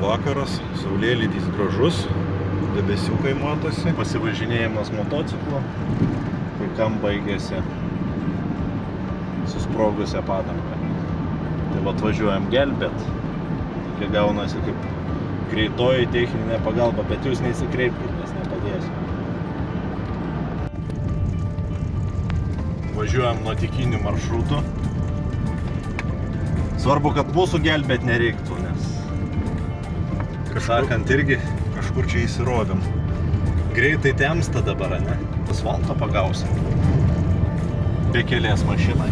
Vakaras, saulėlydis gražus, debesiukai matosi. Pasivažinėjimas motociklu, kai kam baigėsi susprogusią padangą. Tai va atvažiuojam gelbėt, kai gaunasi kaip greitoji techninė pagalba, bet jūs neįsikreipkite, nes nepadėsiu. Važiuojam nuotykiniu maršrutu. Svarbu, kad mūsų gelbėt nereiktų, nes sakant irgi Kažkur čia įsirodėm. greitai temsta dabar, ne? Asfalto pagausim. Bekelės mašinai,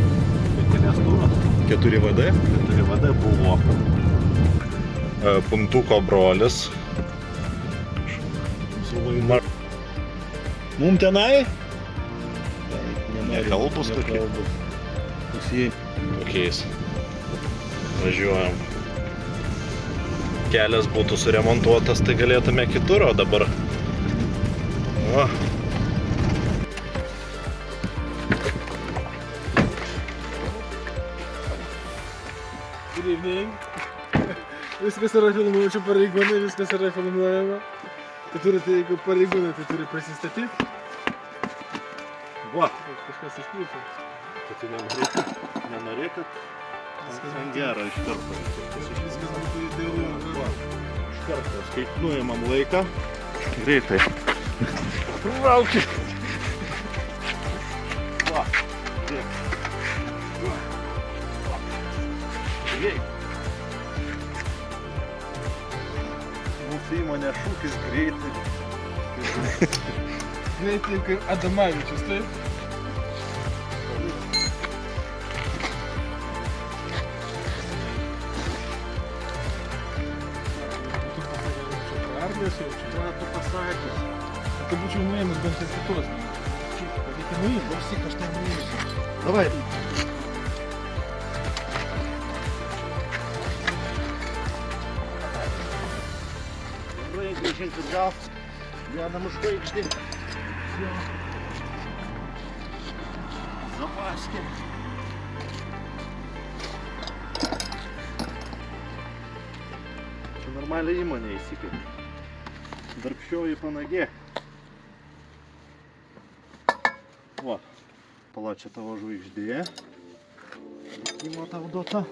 bekelės turas. 4VD. 4VD buvo. Puntuko brolis. Mum tenai? Nekalbus tokie. Tokiais. Važiuojam. Kelias būtų suremontuotas, tai galėtume kitur, o dabar... O. Good evening. Viskas yra filmuojama, čia pareigūnai, viskas yra filmuojama. Tai turite, jeigu pareigūnai, tai turi prisistatyti. Va. Kažkas išklypo. Kad tu nenorėk, kad ant gerą iš karto. Viskas būtų idealu. Iš karto, skait nuimam laiką. Greitai. Rauki. Va. Tiek. Žiūrėk. Mūsų įmonė šūkis greitai. Greitai kaip Adamavičius, taip? Tu pasakęs. Tai būčiau nuėmus bent ir kitos. Reikia nuėmus, varsyk aš tai nuėmus. Davai. Reikia išėti atgal. Dedam užbaigti. Zapaskė. Čia normaliai įmonė įsikėlė. Darbščioji panagė. Va. Pala, čia tavo žvaigždė. Įmo tau duota.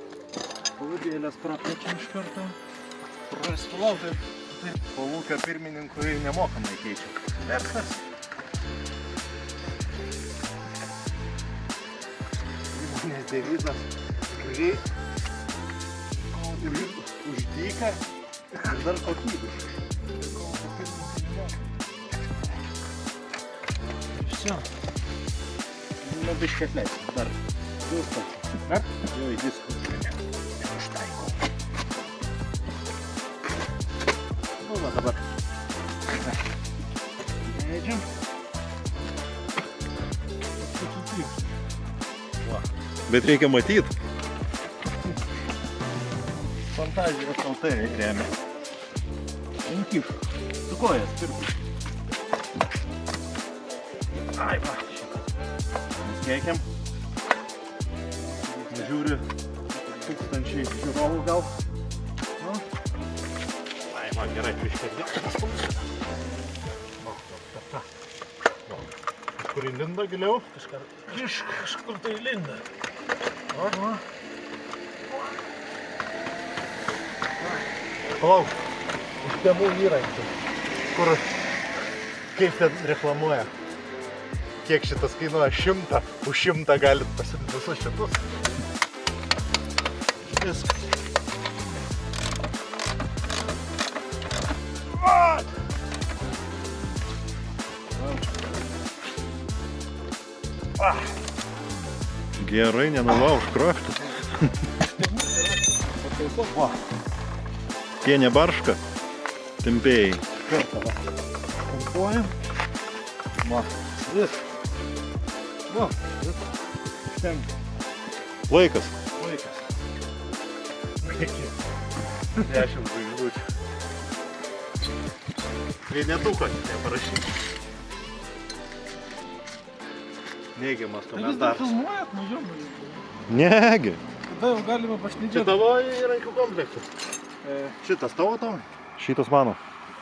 Pavadėlės praplečia iš karto. Palauk, taip. Kolūkio pirmininkui nemokamai keičia. Persas. Įmonės devizas. Greit. Už dyką. Ir dar kokybiškai. Все. Nu, biškai atleis. Dar. Viskas. Dar? Jau į diską. Užtaikau. Nu, va dabar. Leidžiam. Va. Bet reikia matyt. Fantazija kaltai remia. Imkiš. Su kojas pirkus. Ai, va, šitą. Nuskeikiam. Žiūri 1000 žiūrovų gal. Nu. Ai, man gerai, biškai dėktas. Kažkur įlinda giliau? Kažkur tai linda. O. Palauk, iš tėvų įrankių, kur kaip ten reklamuoja. Kiek šitas kainuoja 100, už 100 galit pasiimti visus šitus. Viskas. Gerai, nenulauž kraštas. Va. Pienė barška. Tempėjai. Kartą va. Pumpuojam. Va. Vis. Va. Vis. Užtenka. Laikas. Laikas. 10 žvaigždučių. Vienetuko neparašyti. Neigiamas Tai vis dar komentaras. filmuojat, nu jo. Negi. Tada jau galima Čia pašnidžioti. tavo įrankių komplektas. Šitas tavo tau? Šitas mano.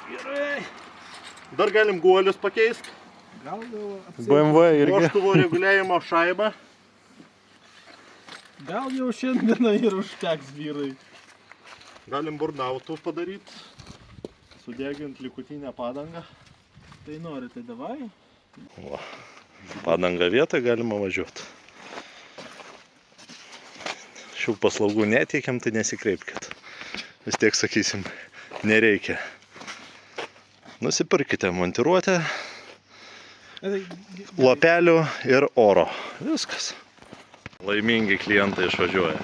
Gerai. Dar galim guolius pakeisti. Gal jau apsėdžiu. BMW irgi. Vožtuvo reguliavimo šaibą. Gal jau šiandieną ir užteks, vyrai. Galim burnautų padaryti. Sudegint likutinę padangą. Tai norite, davai? Va. Padangą vietą galima važiuoti. Šių paslaugų neteikiam, tai nesikreipkit. Vis tiek sakysim, nereikia. Nusipirkite montiruotę, lopelių ir oro. Viskas. Laimingi klientai išvažiuoja.